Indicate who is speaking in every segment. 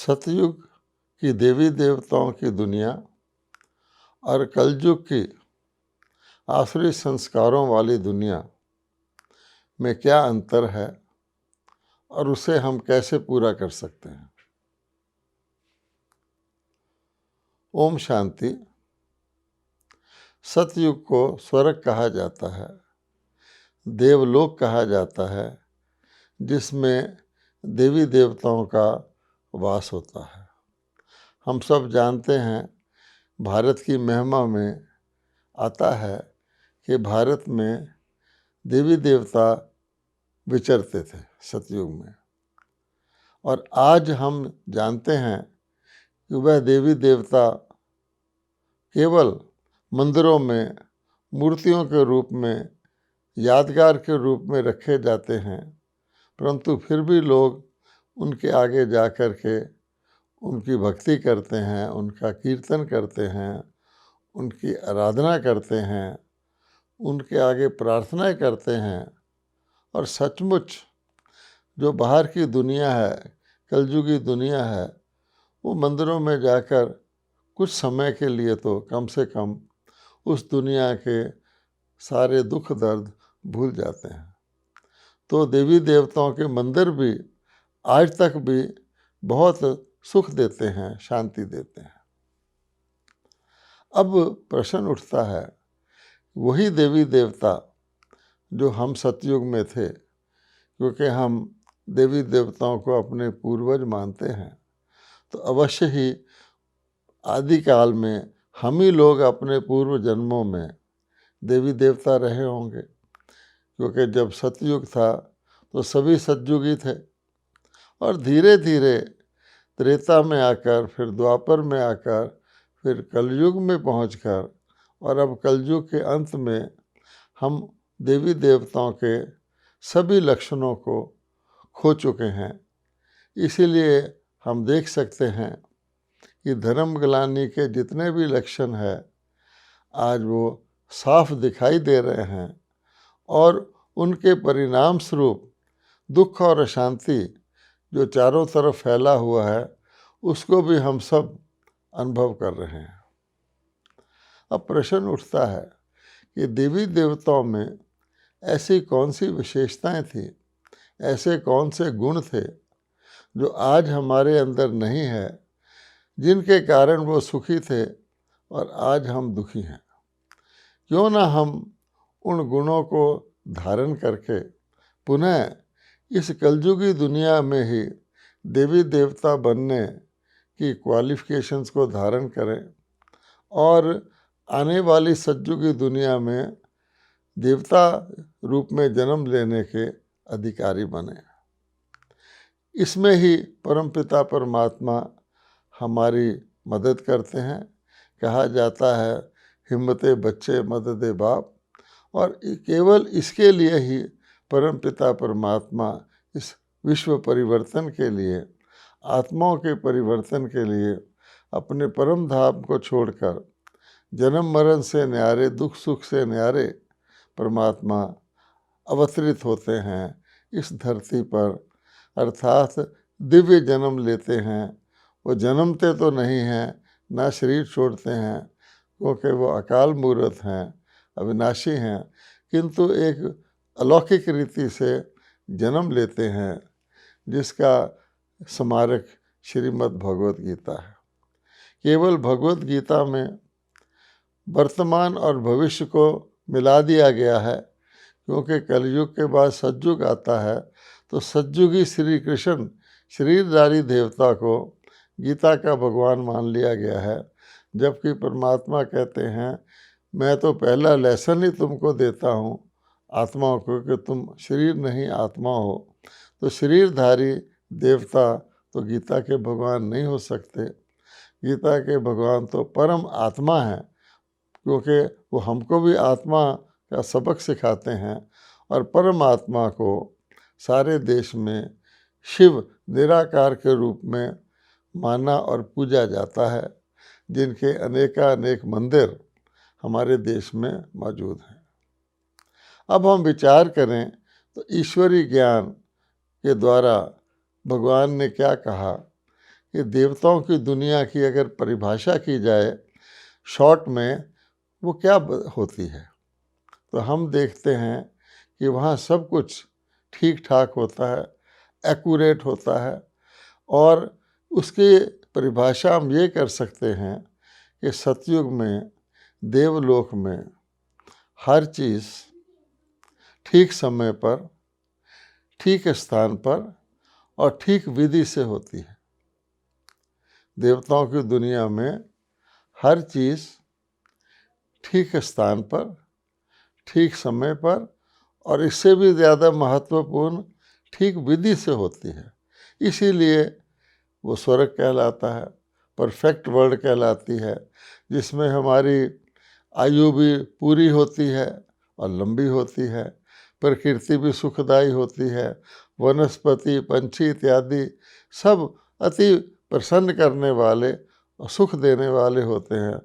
Speaker 1: सतयुग की देवी देवताओं की दुनिया और कलयुग की आसुरी संस्कारों वाली दुनिया में क्या अंतर है और उसे हम कैसे पूरा कर सकते हैं। ओम शांति। सतयुग को स्वर्ग कहा जाता है, देवलोक कहा जाता है, जिसमें देवी देवताओं का वास होता है। हम सब जानते हैं, भारत की महिमा में आता है कि भारत में देवी देवता विचरते थे सतयुग में, और आज हम जानते हैं कि वह देवी देवता केवल मंदिरों में मूर्तियों के रूप में, यादगार के रूप में रखे जाते हैं, परंतु फिर भी लोग उनके आगे जा कर के उनकी भक्ति करते हैं, उनका कीर्तन करते हैं, उनकी आराधना करते हैं, उनके आगे प्रार्थनाएं करते हैं। और सचमुच जो बाहर की दुनिया है, कलयुगी दुनिया है, वो मंदिरों में जाकर कुछ समय के लिए तो कम से कम उस दुनिया के सारे दुख दर्द भूल जाते हैं। तो देवी देवताओं के मंदिर भी आज तक भी बहुत सुख देते हैं, शांति देते हैं। अब प्रश्न उठता है, वही देवी देवता जो हम सतयुग में थे, क्योंकि हम देवी देवताओं को अपने पूर्वज मानते हैं, तो अवश्य ही आदिकाल में हम ही लोग अपने पूर्व जन्मों में देवी देवता रहे होंगे, क्योंकि जब सतयुग था तो सभी सतयुगी थे, और धीरे धीरे त्रेता में आकर, फिर द्वापर में आकर, फिर कलयुग में पहुंचकर, और अब कलयुग के अंत में हम देवी देवताओं के सभी लक्षणों को खो चुके हैं। इसीलिए हम देख सकते हैं कि धर्म ग्लानि के जितने भी लक्षण हैं, आज वो साफ दिखाई दे रहे हैं, और उनके परिणाम स्वरूप दुख और अशांति जो चारों तरफ फैला हुआ है, उसको भी हम सब अनुभव कर रहे हैं। अब प्रश्न उठता है कि देवी देवताओं में ऐसी कौन सी विशेषताएं थी, ऐसे कौन से गुण थे जो आज हमारे अंदर नहीं है, जिनके कारण वो सुखी थे और आज हम दुखी हैं। क्यों ना हम उन गुणों को धारण करके पुनः इस कलयुगी दुनिया में ही देवी देवता बनने की क्वालिफिकेशंस को धारण करें, और आने वाली सतयुगी दुनिया में देवता रूप में जन्म लेने के अधिकारी बने। इसमें ही परमपिता परमात्मा हमारी मदद करते हैं। कहा जाता है, हिम्मते बच्चे मददे बाप, और केवल इसके लिए ही परमपिता परमात्मा इस विश्व परिवर्तन के लिए, आत्माओं के परिवर्तन के लिए अपने परम धाम को छोड़कर जन्म मरण से न्यारे, दुख सुख से न्यारे परमात्मा अवतरित होते हैं इस धरती पर, अर्थात दिव्य जन्म लेते हैं। वो जन्मते तो नहीं हैं, ना शरीर छोड़ते हैं, क्योंकि वो अकाल मूर्त हैं, अविनाशी हैं, किंतु एक अलौकिक रीति से जन्म लेते हैं, जिसका स्मारक श्रीमद् भगवत गीता है। केवल भगवत गीता में वर्तमान और भविष्य को मिला दिया गया है, क्योंकि कलयुग के बाद सतयुग आता है, तो सतयुगी श्री कृष्ण शरीरधारी देवता को गीता का भगवान मान लिया गया है, जबकि परमात्मा कहते हैं, मैं तो पहला लेसन ही तुमको देता हूँ आत्माओं को, कि तुम शरीर नहीं आत्मा हो। तो शरीरधारी देवता तो गीता के भगवान नहीं हो सकते। गीता के भगवान तो परम आत्मा हैं, क्योंकि वो हमको भी आत्मा का सबक सिखाते हैं, और परमात्मा को सारे देश में शिव निराकार के रूप में माना और पूजा जाता है, जिनके अनेकानेक मंदिर हमारे देश में मौजूद हैं। अब हम विचार करें तो ईश्वरीय ज्ञान के द्वारा भगवान ने क्या कहा कि देवताओं की दुनिया की अगर परिभाषा की जाए शॉर्ट में, वो क्या होती है, तो हम देखते हैं कि वहाँ सब कुछ ठीक ठाक होता है, एक्यूरेट होता है। और उसकी परिभाषा हम ये कर सकते हैं कि सतयुग में, देवलोक में हर चीज़ ठीक समय पर, ठीक स्थान पर और ठीक विधि से होती है। देवताओं की दुनिया में हर चीज़ ठीक स्थान पर, ठीक समय पर और इससे भी ज़्यादा महत्वपूर्ण ठीक विधि से होती है। इसीलिए वो स्वर्ग कहलाता है, परफेक्ट वर्ल्ड कहलाती है, जिसमें हमारी आयु भी पूरी होती है और लंबी होती है, प्रकृति भी सुखदायी होती है, वनस्पति, पंछी इत्यादि सब अति प्रसन्न करने वाले और सुख देने वाले होते हैं।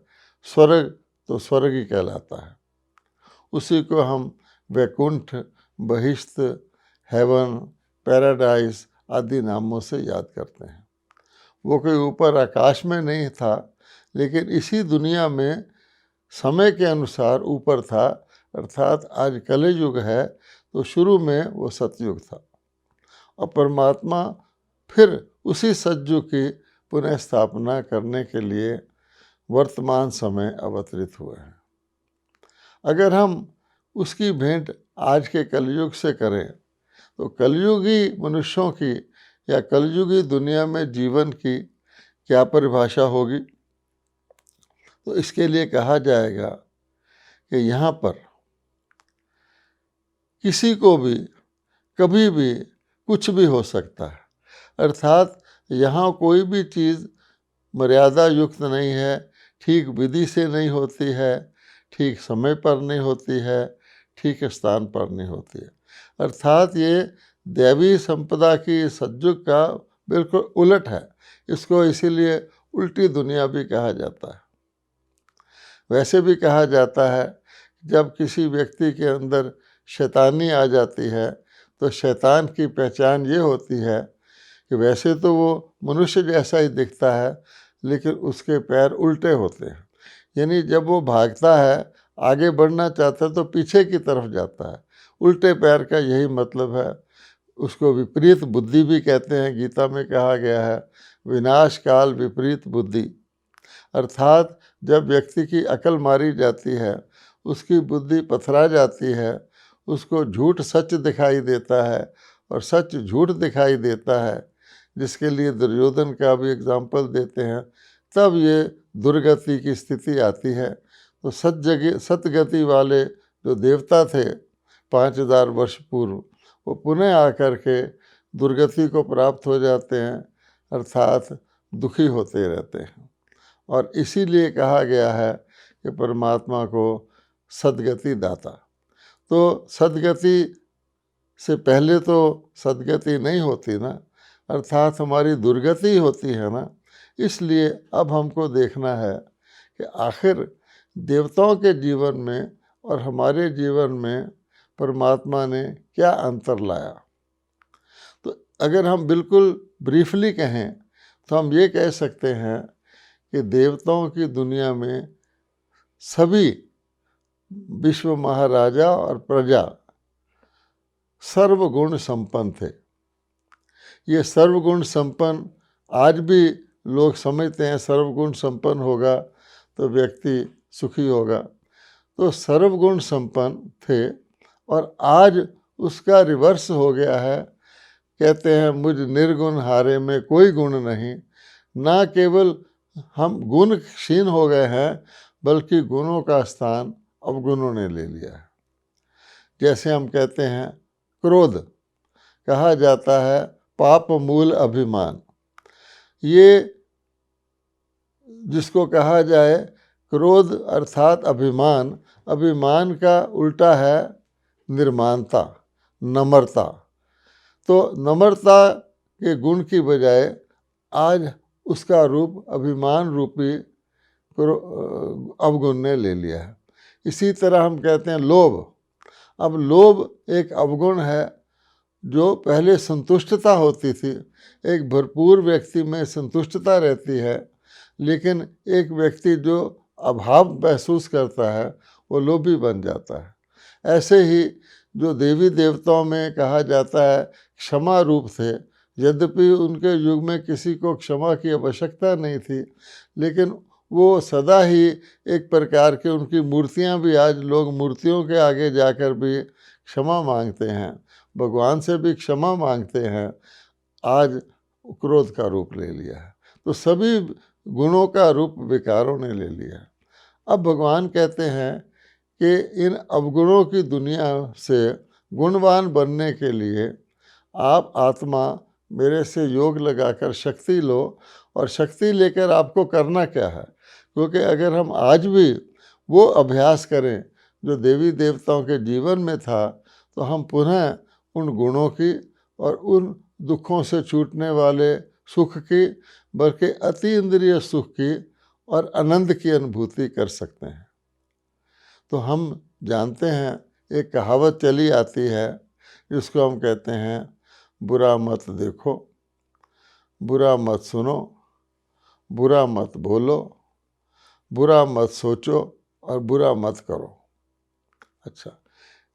Speaker 1: स्वर्ग तो स्वर्ग ही कहलाता है। उसी को हम वैकुंठ, बहिष्ठ, हेवन, पैराडाइज आदि नामों से याद करते हैं। वो कोई ऊपर आकाश में नहीं था, लेकिन इसी दुनिया में समय के अनुसार ऊपर था। अर्थात आज कलयुग है, तो शुरू में वो सतयुग था और परमात्मा फिर उसी सतयुग की पुनः स्थापना करने के लिए वर्तमान समय अवतरित हुए हैं। अगर हम उसकी भेंट आज के कलयुग से करें तो कलयुगी मनुष्यों की या कलयुगी दुनिया में जीवन की क्या परिभाषा होगी, तो इसके लिए कहा जाएगा कि यहाँ पर किसी को भी कभी भी कुछ भी हो सकता है। अर्थात यहाँ कोई भी चीज़ मर्यादा युक्त नहीं है, ठीक विधि से नहीं होती है, ठीक समय पर नहीं होती है, ठीक स्थान पर नहीं होती है। अर्थात ये दैवी संपदा की सतयुग का बिल्कुल उलट है। इसको इसीलिए उल्टी दुनिया भी कहा जाता है। वैसे भी कहा जाता है जब किसी व्यक्ति के अंदर शैतानी आ जाती है तो शैतान की पहचान ये होती है कि वैसे तो वो मनुष्य जैसा ही दिखता है, लेकिन उसके पैर उल्टे होते हैं। यानी जब वो भागता है, आगे बढ़ना चाहता है तो पीछे की तरफ जाता है। उल्टे पैर का यही मतलब है। उसको विपरीत बुद्धि भी कहते हैं। गीता में कहा गया है विनाश काल विपरीत बुद्धि। अर्थात जब व्यक्ति की अकल मारी जाती है, उसकी बुद्धि पथरा जाती है, उसको झूठ सच दिखाई देता है और सच झूठ दिखाई देता है, जिसके लिए दुर्योधन का भी एग्जाम्पल देते हैं, तब ये दुर्गति की स्थिति आती है। तो सतगति वाले जो देवता थे 5000 वर्ष पूर्व, वो पुनः आकर के दुर्गति को प्राप्त हो जाते हैं, अर्थात दुखी होते रहते हैं। और इसीलिए कहा गया है कि परमात्मा को सद्गति दाता। तो सद्गति से पहले तो सद्गति नहीं होती ना, अर्थात हमारी दुर्गति होती है ना। इसलिए अब हमको देखना है कि आखिर देवताओं के जीवन में और हमारे जीवन में परमात्मा ने क्या अंतर लाया। तो अगर हम बिल्कुल ब्रीफली कहें तो हम ये कह सकते हैं कि देवताओं की दुनिया में सभी विश्व महाराजा और प्रजा सर्वगुण संपन्न थे। ये सर्वगुण संपन्न आज भी लोग समझते हैं सर्वगुण संपन्न होगा तो व्यक्ति सुखी होगा। तो सर्वगुण संपन्न थे और आज उसका रिवर्स हो गया है। कहते हैं मुझ निर्गुण हारे में कोई गुण नहीं। ना केवल हम गुण क्षीण हो गए हैं, बल्कि गुणों का स्थान अवगुणों ने ले लिया है। जैसे हम कहते हैं क्रोध, कहा जाता है पाप मूल अभिमान। ये जिसको कहा जाए क्रोध अर्थात अभिमान, अभिमान का उल्टा है निर्मानता, नम्रता। तो नम्रता के गुण की बजाय आज उसका रूप अभिमान रूपी अवगुण ने ले लिया है। इसी तरह हम कहते हैं लोभ। अब लोभ एक अवगुण है जो पहले संतुष्टता होती थी, एक भरपूर व्यक्ति में संतुष्टता रहती है, लेकिन एक व्यक्ति जो अभाव महसूस करता है वो लोभी बन जाता है। ऐसे ही जो देवी देवताओं में कहा जाता है क्षमा रूप थे, यद्यपि उनके युग में किसी को क्षमा की आवश्यकता नहीं थी, लेकिन वो सदा ही एक प्रकार के, उनकी मूर्तियां भी आज लोग मूर्तियों के आगे जाकर भी क्षमा मांगते हैं, भगवान से भी क्षमा मांगते हैं, आज क्रोध का रूप ले लिया है। तो सभी गुणों का रूप विकारों ने ले लिया है। अब भगवान कहते हैं कि इन अवगुणों की दुनिया से गुणवान बनने के लिए आप आत्मा मेरे से योग लगाकर शक्ति लो, और शक्ति लेकर आपको करना क्या है, क्योंकि अगर हम आज भी वो अभ्यास करें जो देवी देवताओं के जीवन में था, तो हम पुनः उन गुणों की और उन दुखों से छूटने वाले सुख की, बल्कि अति इंद्रिय सुख की और आनंद की अनुभूति कर सकते हैं। तो हम जानते हैं, एक कहावत चली आती है जिसको हम कहते हैं, बुरा मत देखो, बुरा मत सुनो, बुरा मत बोलो, बुरा मत सोचो और बुरा मत करो। अच्छा,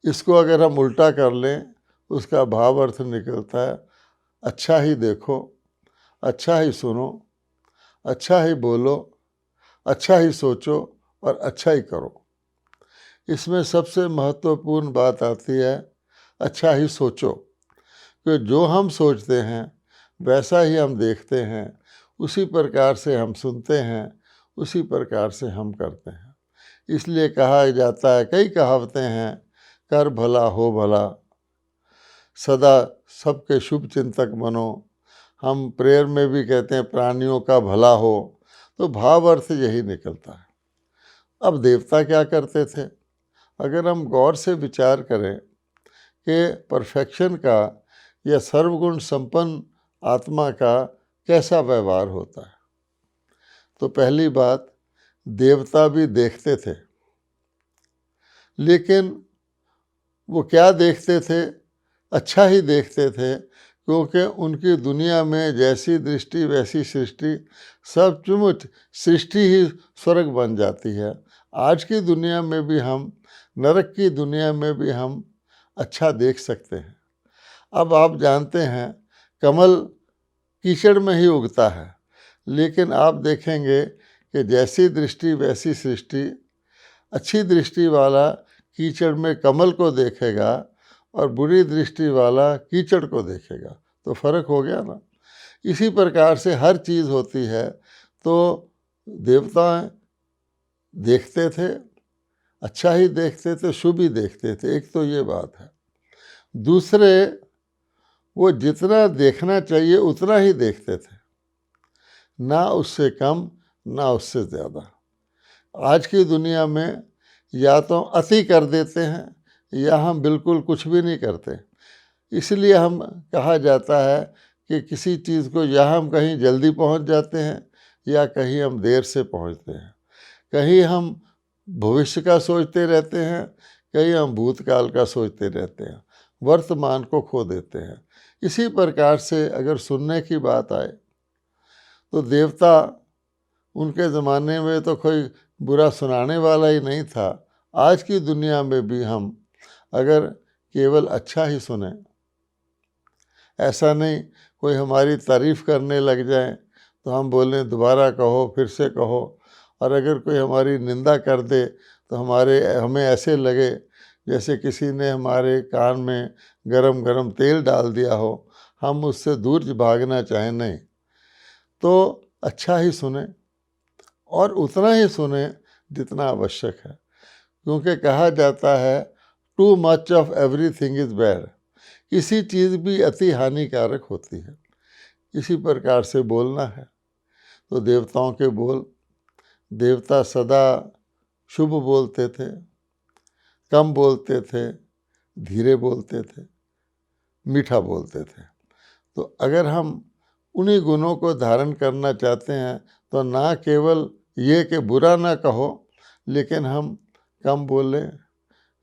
Speaker 1: इसको अगर हम उल्टा कर लें, उसका भाव अर्थ निकलता है, अच्छा ही देखो, अच्छा ही सुनो, अच्छा ही बोलो, अच्छा ही सोचो और अच्छा ही करो। इसमें सबसे महत्वपूर्ण बात आती है अच्छा ही सोचो, कि जो हम सोचते हैं वैसा ही हम देखते हैं, उसी प्रकार से हम सुनते हैं, उसी प्रकार से हम करते हैं। इसलिए कहा जाता है, कई कहावतें हैं, कर भला हो भला, सदा सबके शुभ चिंतक बनो। हम प्रेयर में भी कहते हैं प्राणियों का भला हो, तो भाव अर्थ यही निकलता है। अब देवता क्या करते थे, अगर हम गौर से विचार करें कि परफेक्शन का या सर्वगुण संपन्न आत्मा का कैसा व्यवहार होता है, तो पहली बात, देवता भी देखते थे, लेकिन वो क्या देखते थे, अच्छा ही देखते थे, क्योंकि उनकी दुनिया में जैसी दृष्टि वैसी सृष्टि, सचमुच सृष्टि ही स्वर्ग बन जाती है। आज की दुनिया में भी हम, नरक की दुनिया में भी हम अच्छा देख सकते हैं। अब आप जानते हैं, कमल कीचड़ में ही उगता है, लेकिन आप देखेंगे कि जैसी दृष्टि वैसी सृष्टि। अच्छी दृष्टि वाला कीचड़ में कमल को देखेगा और बुरी दृष्टि वाला कीचड़ को देखेगा, तो फर्क हो गया ना। इसी प्रकार से हर चीज़ होती है। तो देवता देखते थे, अच्छा ही देखते थे, शुभ ही देखते थे, एक तो ये बात है। दूसरे, वो जितना देखना चाहिए उतना ही देखते थे, ना उससे कम ना उससे ज़्यादा। आज की दुनिया में या तो अति कर देते हैं या हम बिल्कुल कुछ भी नहीं करते। इसलिए हम, कहा जाता है कि किसी चीज़ को या हम कहीं जल्दी पहुंच जाते हैं या कहीं हम देर से पहुंचते हैं। कहीं हम भविष्य का सोचते रहते हैं, कहीं हम भूतकाल का सोचते रहते हैं, वर्तमान को खो देते हैं। इसी प्रकार से अगर सुनने की बात आए, तो देवता, उनके ज़माने में तो कोई बुरा सुनाने वाला ही नहीं था। आज की दुनिया में भी हम अगर केवल अच्छा ही सुने, ऐसा नहीं कोई हमारी तारीफ़ करने लग जाए तो हम बोलें दोबारा कहो, फिर से कहो, और अगर कोई हमारी निंदा कर दे तो हमें ऐसे लगे जैसे किसी ने हमारे कान में गरम गरम तेल डाल दिया हो, हम उससे दूर भागना चाहें। नहीं, तो अच्छा ही सुने और उतना ही सुने जितना आवश्यक है, क्योंकि कहा जाता है too much of everything is bad, किसी चीज़ भी अति हानिकारक होती है। इसी प्रकार से बोलना है, तो देवताओं के बोल, देवता सदा शुभ बोलते थे, कम बोलते थे, धीरे बोलते थे, मीठा बोलते थे। तो अगर हम उन्हीं गुणों को धारण करना चाहते हैं, तो ना केवल ये कि बुरा ना कहो, लेकिन हम कम बोलें,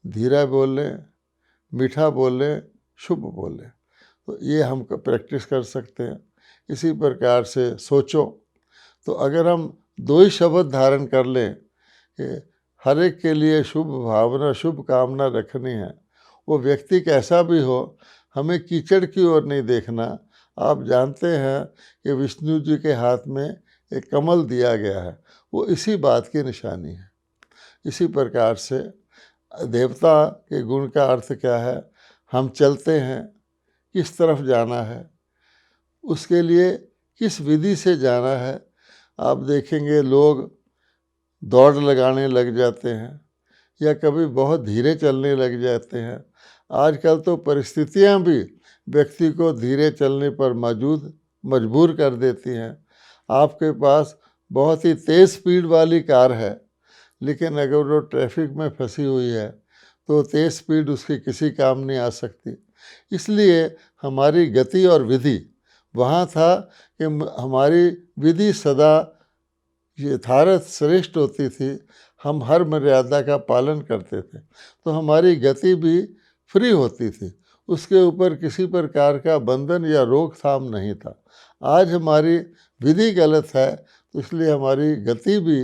Speaker 1: धीरा बोलें, मीठा बोलें, शुभ बोलें। तो ये हम प्रैक्टिस कर सकते हैं। इसी प्रकार से सोचो, तो अगर हम दो ही शब्द धारण कर लें कि हर एक के लिए शुभ भावना शुभ कामना रखनी है, वो व्यक्ति कैसा भी हो, हमें कीचड़ की ओर नहीं देखना। आप जानते हैं कि विष्णु जी के हाथ में एक कमल दिया गया है, वो इसी बात की निशानी है। इसी प्रकार से देवता के गुण का अर्थ क्या है, हम चलते हैं, किस तरफ जाना है, उसके लिए किस विधि से जाना है। आप देखेंगे लोग दौड़ लगाने लग जाते हैं या कभी बहुत धीरे चलने लग जाते हैं। आजकल तो परिस्थितियां भी व्यक्ति को धीरे चलने पर मजबूर कर देती हैं। आपके पास बहुत ही तेज़ स्पीड वाली कार है, लेकिन अगर वो ट्रैफिक में फंसी हुई है तो तेज़ स्पीड उसकी किसी काम नहीं आ सकती। इसलिए हमारी गति और विधि वहाँ था कि हमारी विधि सदा यथार्थ श्रेष्ठ होती थी, हम हर मर्यादा का पालन करते थे, तो हमारी गति भी फ्री होती थी, उसके ऊपर किसी प्रकार का बंधन या रोकथाम नहीं था। आज हमारी विधि गलत है, तो इसलिए हमारी गति भी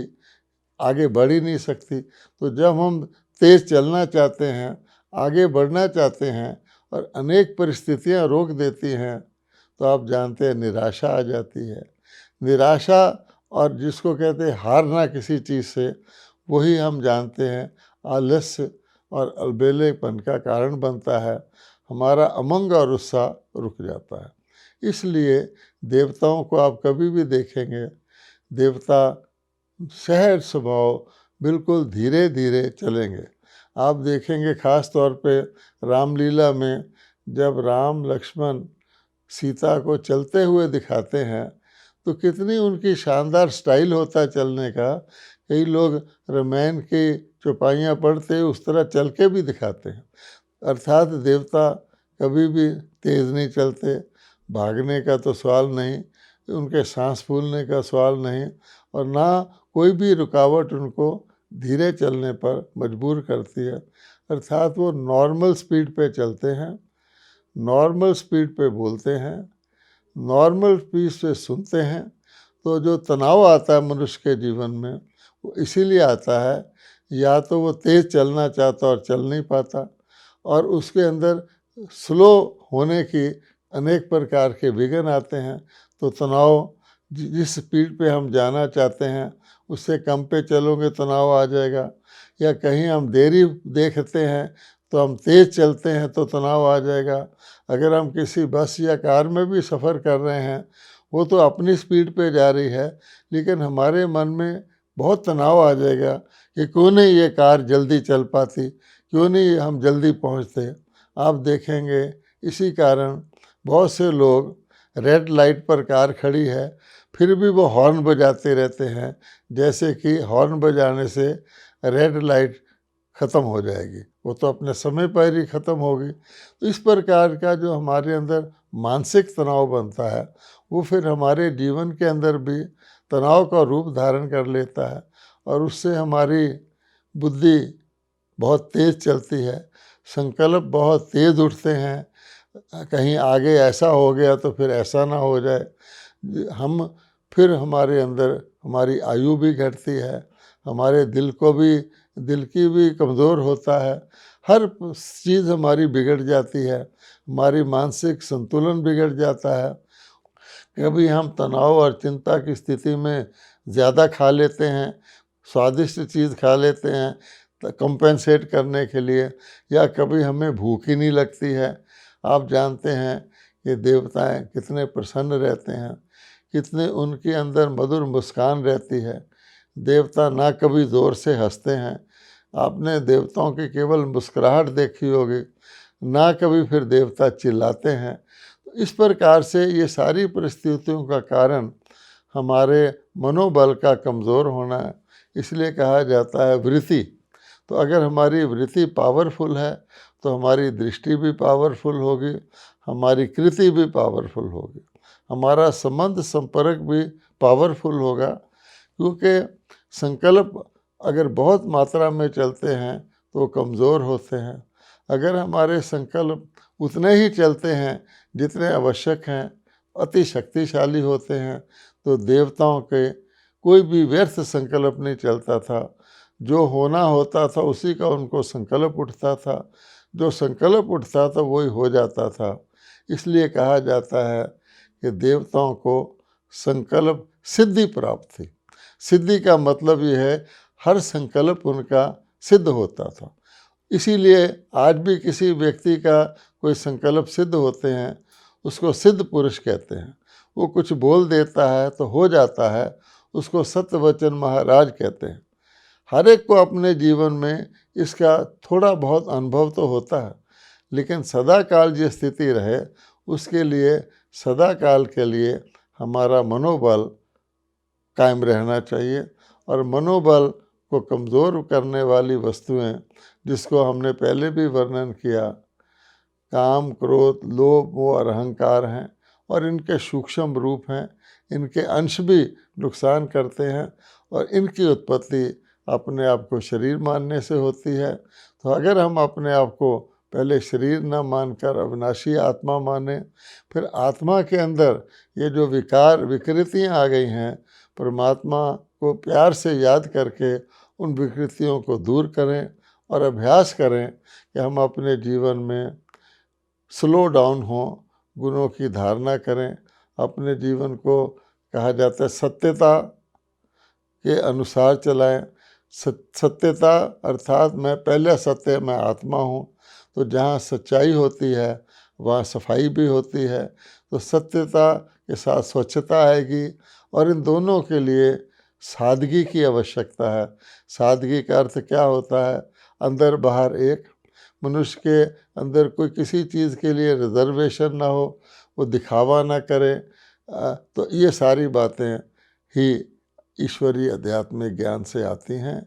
Speaker 1: आगे बढ़ ही नहीं सकती। तो जब हम तेज़ चलना चाहते हैं, आगे बढ़ना चाहते हैं और अनेक परिस्थितियां रोक देती हैं, तो आप जानते हैं निराशा आ जाती है। निराशा और जिसको कहते हैं हारना किसी चीज़ से, वही हम जानते हैं आलस्य और अलबेलेपन का कारण बनता है। हमारा उमंग और उत्साह रुक जाता है। इसलिए देवताओं को आप कभी भी देखेंगे, देवता सहज स्वभाव, बिल्कुल धीरे धीरे चलेंगे। आप देखेंगे ख़ास तौर पे रामलीला में जब राम लक्ष्मण सीता को चलते हुए दिखाते हैं, तो कितनी उनकी शानदार स्टाइल होता है चलने का। कई लोग रामायण की चौपाइयाँ पढ़ते उस तरह चल के भी दिखाते हैं। अर्थात देवता कभी भी तेज़ नहीं चलते, भागने का तो सवाल नहीं, उनके सांस फूलने का सवाल नहीं, और ना कोई भी रुकावट उनको धीरे चलने पर मजबूर करती है। अर्थात वो नॉर्मल स्पीड पे चलते हैं, नॉर्मल स्पीड पे बोलते हैं, नॉर्मल स्पीड से सुनते हैं। तो जो तनाव आता है मनुष्य के जीवन में, वो इसीलिए आता है, या तो वो तेज़ चलना चाहता और चल नहीं पाता, और उसके अंदर स्लो होने की अनेक प्रकार के विघ्न आते हैं। तो तनाव, जिस स्पीड पे हम जाना चाहते हैं उससे कम पे चलोगे तनाव आ जाएगा, या कहीं हम देरी देखते हैं तो हम तेज़ चलते हैं तो तनाव आ जाएगा। अगर हम किसी बस या कार में भी सफ़र कर रहे हैं, वो तो अपनी स्पीड पे जा रही है, लेकिन हमारे मन में बहुत तनाव आ जाएगा कि क्यों नहीं ये कार जल्दी चल पाती, क्यों नहीं हम जल्दी पहुंचते। आप देखेंगे इसी कारण बहुत से लोग रेड लाइट पर कार खड़ी है फिर भी वो हॉर्न बजाते रहते हैं, जैसे कि हॉर्न बजाने से रेड लाइट ख़त्म हो जाएगी, वो तो अपने समय पर ही ख़त्म होगी। तो इस प्रकार का जो हमारे अंदर मानसिक तनाव बनता है, वो फिर हमारे जीवन के अंदर भी तनाव का रूप धारण कर लेता है, और उससे हमारी बुद्धि बहुत तेज़ चलती है, संकल्प बहुत तेज़ उठते हैं, कहीं आगे ऐसा हो गया तो फिर ऐसा ना हो जाए। हम फिर हमारे अंदर हमारी आयु भी घटती है, हमारे दिल की भी कमज़ोर होता है, हर चीज़ हमारी बिगड़ जाती है, हमारी मानसिक संतुलन बिगड़ जाता है। कभी हम तनाव और चिंता की स्थिति में ज़्यादा खा लेते हैं, स्वादिष्ट चीज़ खा लेते हैं कंपेंसेट करने के लिए, या कभी हमें भूख ही नहीं लगती है। आप जानते हैं कि देवताएं कितने प्रसन्न रहते हैं, कितने उनके अंदर मधुर मुस्कान रहती है। देवता ना कभी ज़ोर से हंसते हैं, आपने देवताओं की केवल मुस्कुराहट देखी होगी, ना कभी फिर देवता चिल्लाते हैं। तो इस प्रकार से ये सारी परिस्थितियों का कारण हमारे मनोबल का कमज़ोर होना है। इसलिए कहा जाता है वृत्ति। तो अगर हमारी वृत्ति पावरफुल है तो हमारी दृष्टि भी पावरफुल होगी, हमारी कृति भी पावरफुल होगी, हमारा संबंध संपर्क भी पावरफुल होगा। क्योंकि संकल्प अगर बहुत मात्रा में चलते हैं तो कमज़ोर होते हैं। अगर हमारे संकल्प उतने ही चलते हैं जितने आवश्यक हैं अति शक्तिशाली होते हैं। तो देवताओं के कोई भी व्यर्थ संकल्प नहीं चलता था, जो होना होता था उसी का उनको संकल्प उठता था, जो संकल्प उठता था वही हो जाता था। इसलिए कहा जाता है कि देवताओं को संकल्प सिद्धि प्राप्त थी। सिद्धि का मतलब ये है हर संकल्प उनका सिद्ध होता था। इसीलिए आज भी किसी व्यक्ति का कोई संकल्प सिद्ध होते हैं उसको सिद्ध पुरुष कहते हैं। वो कुछ बोल देता है तो हो जाता है, उसको सत्यवचन महाराज कहते हैं। हर एक को अपने जीवन में इसका थोड़ा बहुत अनुभव तो होता है, लेकिन सदा काल जो स्थिति रहे उसके लिए सदा काल के लिए हमारा मनोबल कायम रहना चाहिए। और मनोबल को कमज़ोर करने वाली वस्तुएं, जिसको हमने पहले भी वर्णन किया, काम, क्रोध, लोभ, मोह और अहंकार हैं, और इनके सूक्ष्म रूप हैं। इनके अंश भी नुकसान करते हैं और इनकी उत्पत्ति अपने आप को शरीर मानने से होती है। तो अगर हम अपने आप को पहले शरीर न मानकर अविनाशी आत्मा माने, फिर आत्मा के अंदर ये जो विकार विकृतियाँ आ गई हैं, परमात्मा को प्यार से याद करके उन विकृतियों को दूर करें और अभ्यास करें कि हम अपने जीवन में स्लो डाउन हों, गुणों की धारणा करें, अपने जीवन को कहा जाता है सत्यता के अनुसार चलाएं। सत्यता अर्थात मैं पहले सत्य, मैं आत्मा हूँ। तो जहाँ सच्चाई होती है वहाँ सफाई भी होती है। तो सत्यता के साथ स्वच्छता आएगी, और इन दोनों के लिए सादगी की आवश्यकता है। सादगी का अर्थ क्या होता है? अंदर बाहर एक। मनुष्य के अंदर कोई किसी चीज़ के लिए रिजर्वेशन ना हो, वो दिखावा ना करे। तो ये सारी बातें ही ईश्वरीय अध्यात्मिक ज्ञान से आती हैं।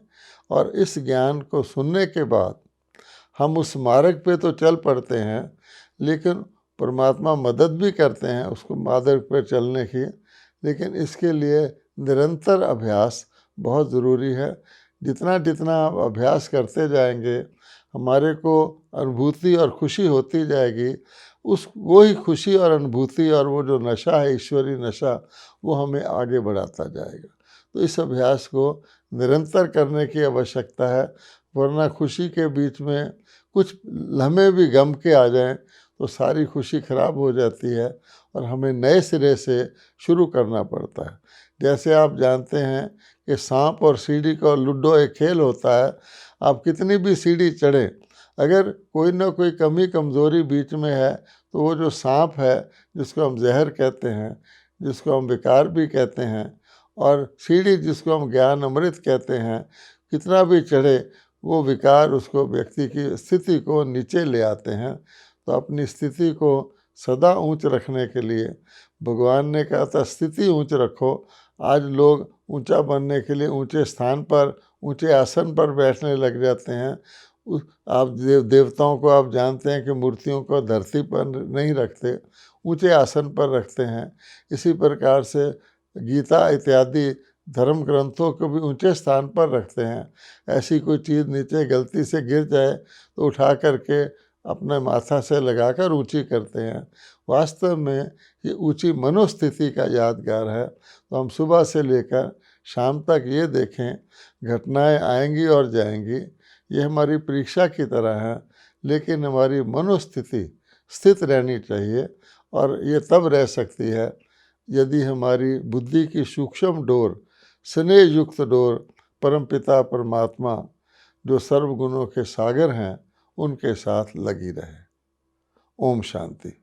Speaker 1: और इस ज्ञान को सुनने के बाद हम उस मार्ग पे तो चल पड़ते हैं, लेकिन परमात्मा मदद भी करते हैं उसको मार्ग पर चलने की। लेकिन इसके लिए निरंतर अभ्यास बहुत ज़रूरी है। जितना जितना आप अभ्यास करते जाएंगे, हमारे को अनुभूति और खुशी होती जाएगी। वो ही खुशी और अनुभूति और वो जो नशा है, ईश्वरीय नशा, वो हमें आगे बढ़ाता जाएगा। तो इस अभ्यास को निरंतर करने की आवश्यकता है, वरना खुशी के बीच में कुछ लम्हे भी गम के आ जाएं तो सारी खुशी खराब हो जाती है और हमें नए सिरे से शुरू करना पड़ता है। जैसे आप जानते हैं कि सांप और सीढ़ी का लूडो एक खेल होता है। आप कितनी भी सीढ़ी चढ़ें, अगर कोई ना कोई कमी कमज़ोरी बीच में है, तो वो जो सांप है, जिसको हम जहर कहते हैं, जिसको हम विकार भी कहते हैं, और सीढ़ी जिसको हम ज्ञान अमृत कहते हैं, कितना भी चढ़े वो विकार उसको, व्यक्ति की स्थिति को नीचे ले आते हैं। तो अपनी स्थिति को सदा ऊंच रखने के लिए भगवान ने कहा था स्थिति ऊंच रखो। आज लोग ऊंचा बनने के लिए ऊंचे स्थान पर, ऊंचे आसन पर बैठने लग जाते हैं। आप देवताओं को आप जानते हैं कि मूर्तियों को धरती पर नहीं रखते, ऊंचे आसन पर रखते हैं। इसी प्रकार से गीता इत्यादि धर्म ग्रंथों को भी ऊंचे स्थान पर रखते हैं। ऐसी कोई चीज़ नीचे गलती से गिर जाए तो उठा करके अपने माथा से लगाकर ऊंची करते हैं। वास्तव में ये ऊंची मनोस्थिति का यादगार है। तो हम सुबह से लेकर शाम तक ये देखें, घटनाएं आएंगी और जाएंगी, ये हमारी परीक्षा की तरह है, लेकिन हमारी मनोस्थिति स्थित रहनी चाहिए। और ये तब रह सकती है यदि हमारी बुद्धि की सूक्ष्म डोर, स्नेह युक्त डोर, परमपिता परमात्मा जो सर्वगुणों के सागर हैं, उनके साथ लगी रहे। ओम शांति।